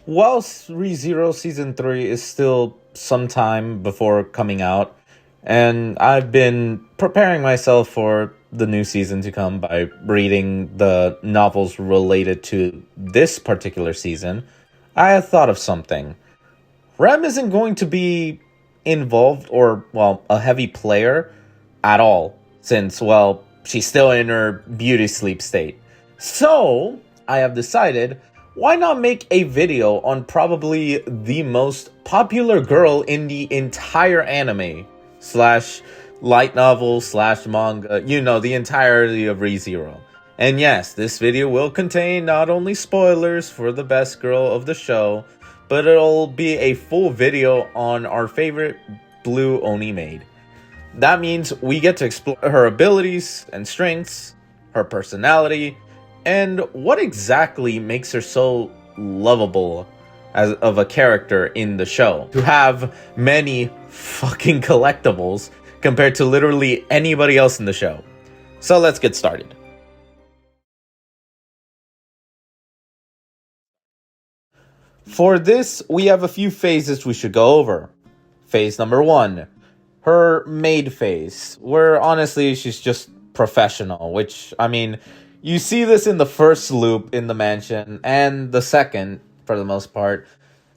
While ReZero Season 3 is still some time before coming out, and I've been preparing myself for the new season to come by reading the novels related to this particular season, I had thought of something. Rem isn't going to be involved or, well, a heavy player at all, since, well, she's still in her beauty sleep state. So, I have decided, why not make a video on probably the most popular girl in the entire anime slash light novel slash manga, the entirety of ReZero. And yes, this video will contain not only spoilers for the best girl of the show, but it'll be a full video on our favorite blue Oni maid. That means we get to explore her abilities and strengths, her personality, and what exactly makes her so lovable as of a character in the show. To have many fucking collectibles compared to literally anybody else in the show. So let's get started. For this, we have a few phases we should go over. Phase number 1, her maid phase, where honestly she's just professional, which, I mean, you see this in the first loop in the mansion, and the second, for the most part.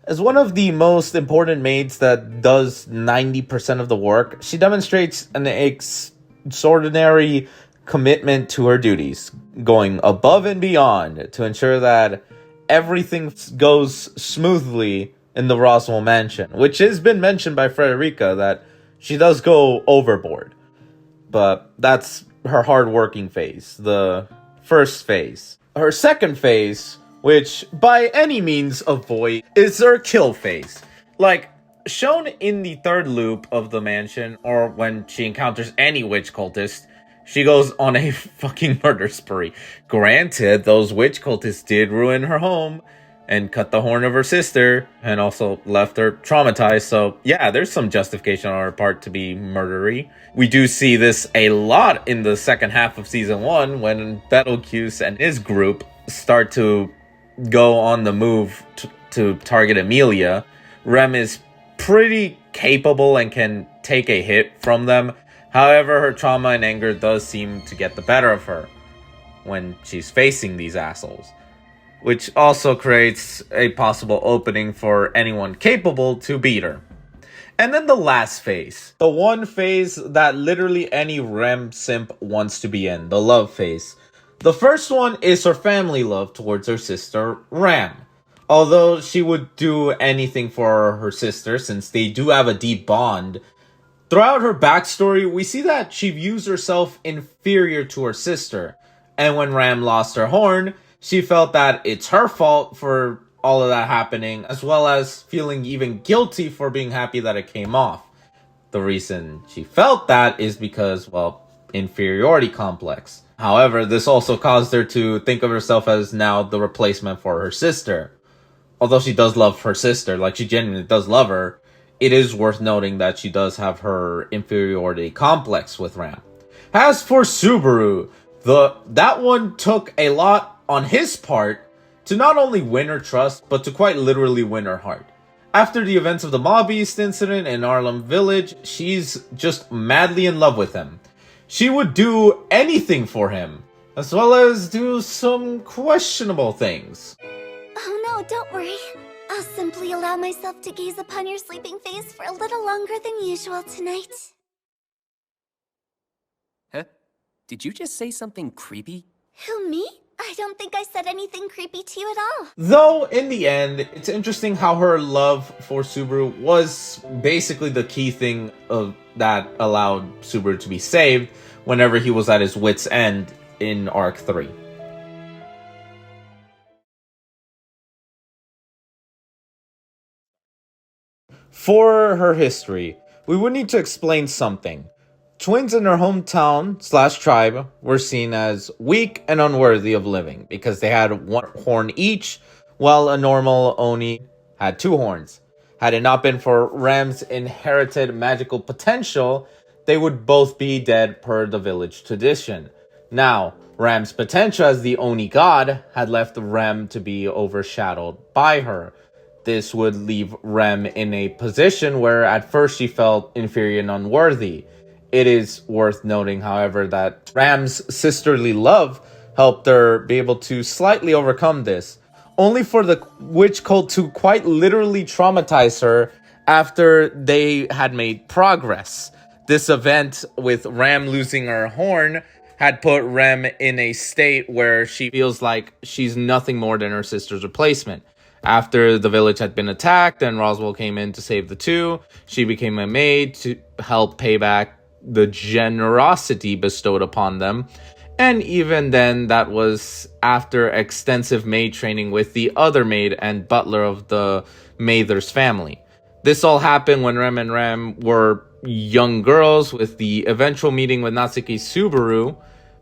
As one of the most important maids that does 90% of the work, she demonstrates an extraordinary commitment to her duties, going above and beyond to ensure that everything goes smoothly in the Roswell mansion, which has been mentioned by Frederica that she does go overboard. But that's her hard-working phase, the first phase. Her second phase, which by any means avoid, is her kill phase. Like, shown in the third loop of the mansion, or when she encounters any witch cultist, she goes on a fucking murder spree. Granted, those witch cultists did ruin her home and cut the horn of her sister and also left her traumatized. So yeah, there's some justification on her part to be murdery. We do see this a lot in the second half of season 1 when Betelgeuse and his group start to go on the move to target Amelia. Rem is pretty capable and can take a hit from them. However, her trauma and anger does seem to get the better of her when she's facing these assholes, which also creates a possible opening for anyone capable to beat her. And then the last phase, the one phase that literally any Rem simp wants to be in, the love phase. The first one is her family love towards her sister, Ram. Although she would do anything for her sister since they do have a deep bond, throughout her backstory, we see that she views herself inferior to her sister. And when Ram lost her horn, she felt that it's her fault for all of that happening, as well as feeling even guilty for being happy that it came off. The reason she felt that is because, well, inferiority complex. However, this also caused her to think of herself as now the replacement for her sister. Although she does love her sister, like she genuinely does love her, it is worth noting that she does have her inferiority complex with Ram. As for Subaru, that one took a lot on his part to not only win her trust, but to quite literally win her heart. After the events of the Mob East incident in Arlem Village, she's just madly in love with him. She would do anything for him, as well as do some questionable things. Oh no, don't worry. I'll simply allow myself to gaze upon your sleeping face for a little longer than usual tonight. Huh? Did you just say something creepy? Who, me? I don't think I said anything creepy to you at all. Though, in the end, it's interesting how her love for Subaru was basically the key thing that allowed Subaru to be saved whenever he was at his wit's end in Arc 3. For her history, we would need to explain something. Twins in her hometown / tribe were seen as weak and unworthy of living because they had one horn each, while a normal Oni had 2 horns. Had it not been for Ram's inherited magical potential, they would both be dead per the village tradition. Now, Ram's potential as the Oni god had left Ram to be overshadowed by her. this would leave Rem in a position where at first she felt inferior and unworthy. It is worth noting, however, that Rem's sisterly love helped her be able to slightly overcome this, only for the witch cult to quite literally traumatize her after they had made progress. This event with Rem losing her horn had put Rem in a state where she feels like she's nothing more than her sister's replacement. After the village had been attacked and Roswell came in to save the two, she became a maid to help pay back the generosity bestowed upon them. And even then, that was after extensive maid training with the other maid and butler of the Mather's family. This all happened when Rem and Rem were young girls, with the eventual meeting with Natsuki Subaru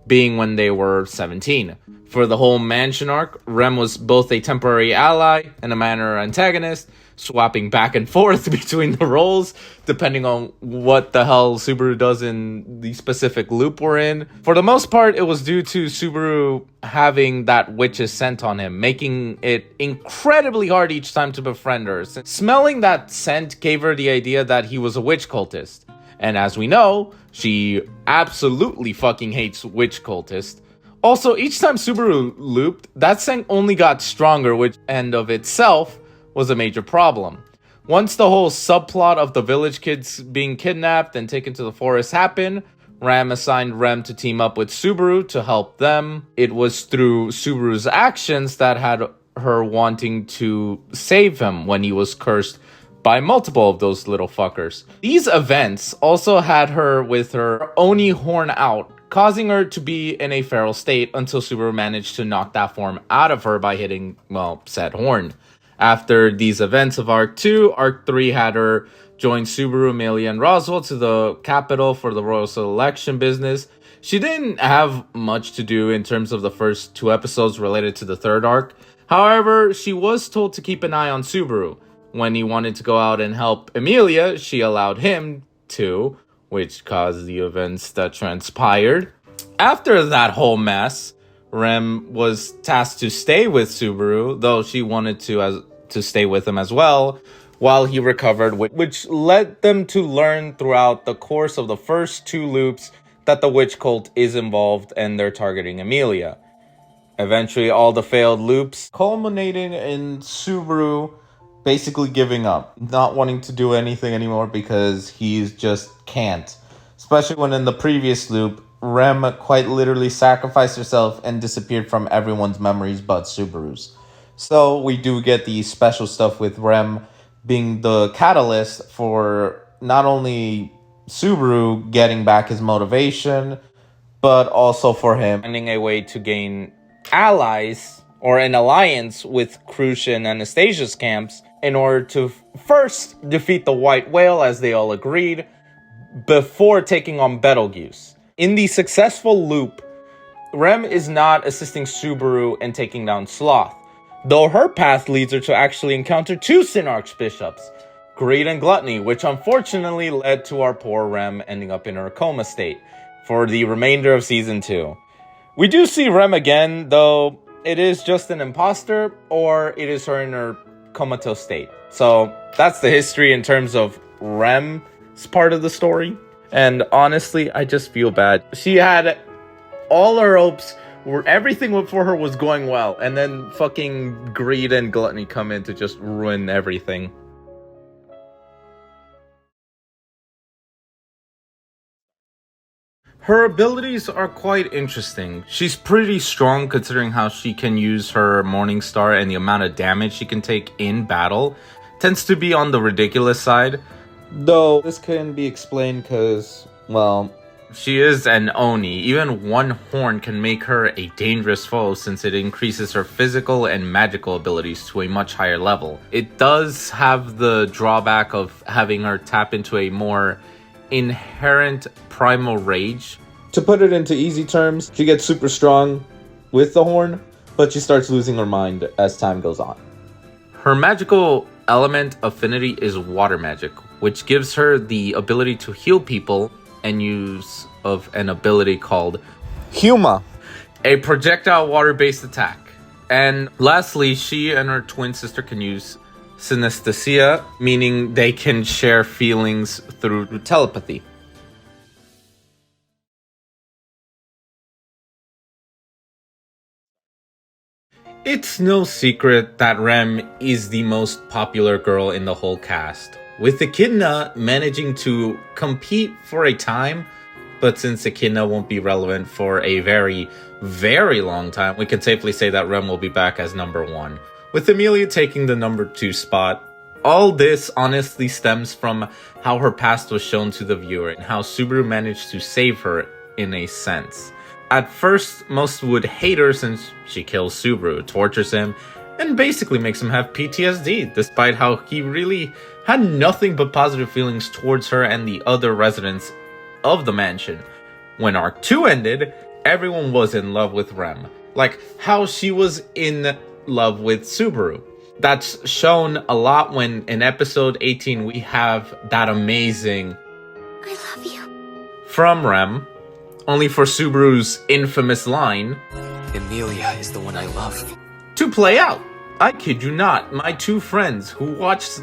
being when they were 17. For the whole mansion arc, Rem was both a temporary ally and a minor antagonist, swapping back and forth between the roles, depending on what the hell Subaru does in the specific loop we're in. For the most part, it was due to Subaru having that witch's scent on him, making it incredibly hard each time to befriend her. Smelling that scent gave her the idea that he was a witch cultist. And as we know, she absolutely fucking hates witch cultists. Also, each time Subaru looped, that scent only got stronger, which end of itself was a major problem. Once the whole subplot of the village kids being kidnapped and taken to the forest happened, Ram assigned Rem to team up with Subaru to help them. It was through Subaru's actions that had her wanting to save him when he was cursed by multiple of those little fuckers. These events also had her with her Oni horn out, causing her to be in a feral state until Subaru managed to knock that form out of her by hitting, well, said horn. After these events of Arc 2, Arc 3 had her join Subaru, Amelia, and Roswell to the capital for the royal selection business. She didn't have much to do in terms of the first 2 episodes related to the third arc. However, she was told to keep an eye on Subaru. When he wanted to go out and help Amelia, she allowed him to, which caused the events that transpired. After that whole mess, Rem was tasked to stay with Subaru, though she wanted to stay with him as well, while he recovered, which led them to learn throughout the course of the first 2 loops that the witch cult is involved and they're targeting Amelia. Eventually, all the failed loops culminating in Subaru basically giving up, not wanting to do anything anymore because he just can't. Especially when in the previous loop, Rem quite literally sacrificed herself and disappeared from everyone's memories but Subaru's. So we do get the special stuff with Rem being the catalyst for not only Subaru getting back his motivation, but also for him finding a way to gain allies or an alliance with Crucia and Anastasia's camps in order to first defeat the White Whale, as they all agreed, before taking on Betelgeuse. In the successful loop, Rem is not assisting Subaru in taking down Sloth, though her path leads her to actually encounter 2 Sin Archbishops, Greed and Gluttony, which unfortunately led to our poor Rem ending up in her coma state for the remainder of Season 2. We do see Rem again, though it is just an imposter, or it is her in her comatose state. So that's the history in terms of Rem's part of the story. And honestly, I just feel bad. She had all her hopes, where everything for her was going well, and then fucking Greed and Gluttony come in to just ruin everything. Her abilities are quite interesting. She's pretty strong considering how she can use her Morning Star, and the amount of damage she can take in battle tends to be on the ridiculous side. Though this can be explained because, well, she is an Oni. Even one horn can make her a dangerous foe since it increases her physical and magical abilities to a much higher level. It does have the drawback of having her tap into a more inherent primal rage. To put it into easy terms, she gets super strong with the horn, but she starts losing her mind as time goes on. Her magical element affinity is water magic, which gives her the ability to heal people and use of an ability called Huma, a projectile water-based attack. And lastly, she and her twin sister can use Synesthesia, meaning they can share feelings through telepathy. It's no secret that Rem is the most popular girl in the whole cast, with Echidna managing to compete for a time, but since Echidna won't be relevant for a very, very long time, we can safely say that Rem will be back as number 1, with Amelia taking the number 2 spot. All this honestly stems from how her past was shown to the viewer and how Subaru managed to save her in a sense. At first, most would hate her since she kills Subaru, tortures him, and basically makes him have PTSD, despite how he really had nothing but positive feelings towards her and the other residents of the mansion. When Arc 2 ended, everyone was in love with Rem, like how she was in love with Subaru. That's shown a lot when in episode 18 we have that amazing I love you from Rem, only for Subaru's infamous line, Emilia is the one I love. to play out. I kid you not, my 2 friends who watched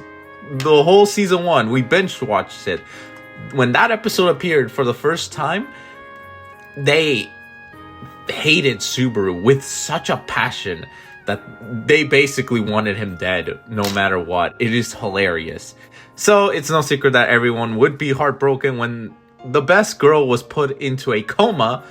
the whole season 1, we binge watched it. When that episode appeared for the first time, they hated Subaru with such a passion that they basically wanted him dead no matter what. It is hilarious. So it's no secret that everyone would be heartbroken when the best girl was put into a coma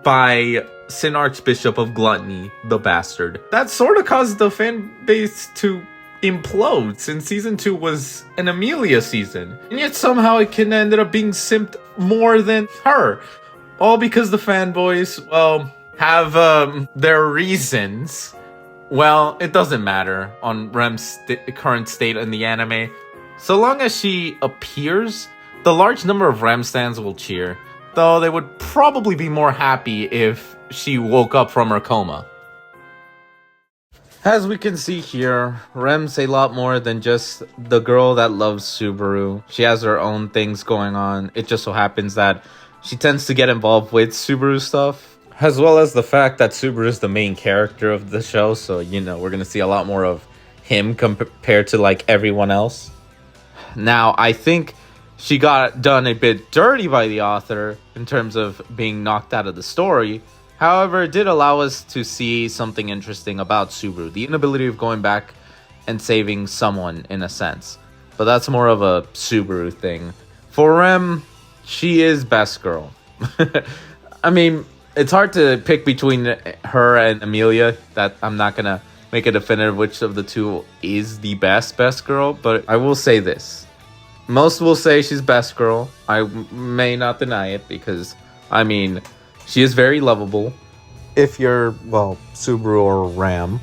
by Sin Archbishop of Gluttony, the bastard. That sort of caused the fan base to implode, since season 2 was an Amelia season. And yet somehow Echidna ended up being simped more than her. All because the fanboys, well, have their reasons. Well, it doesn't matter on Rem's current state in the anime. So long as she appears, the large number of Rem stans will cheer, though they would probably be more happy if she woke up from her coma. As we can see here, Rem's a lot more than just the girl that loves Subaru. She has her own things going on. It just so happens that she tends to get involved with Subaru stuff, as well as the fact that Subaru is the main character of the show, so, you know, we're gonna see a lot more of him compared to, like, everyone else. Now, I think she got done a bit dirty by the author in terms of being knocked out of the story. However, it did allow us to see something interesting about Subaru, the inability of going back and saving someone in a sense. But that's more of a Subaru thing. For Rem, she is best girl. I mean, it's hard to pick between her and Amelia. That I'm not gonna make a definitive which of the two is the best girl, but I will say this. Most will say she's best girl. I may not deny it because, I mean, she is very lovable. If you're, well, Subaru or Ram,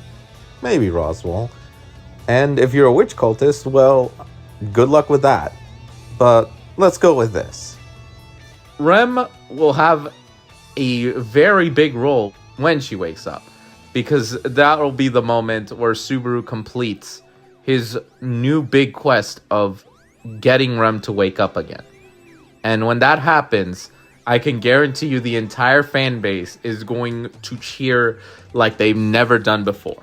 maybe Roswell. And if you're a witch cultist, well, good luck with that. But let's go with this. Rem will have a very big role when she wakes up, because that will be the moment where Subaru completes his new big quest of getting Rem to wake up again. And when that happens, I can guarantee you the entire fan base is going to cheer like they've never done before.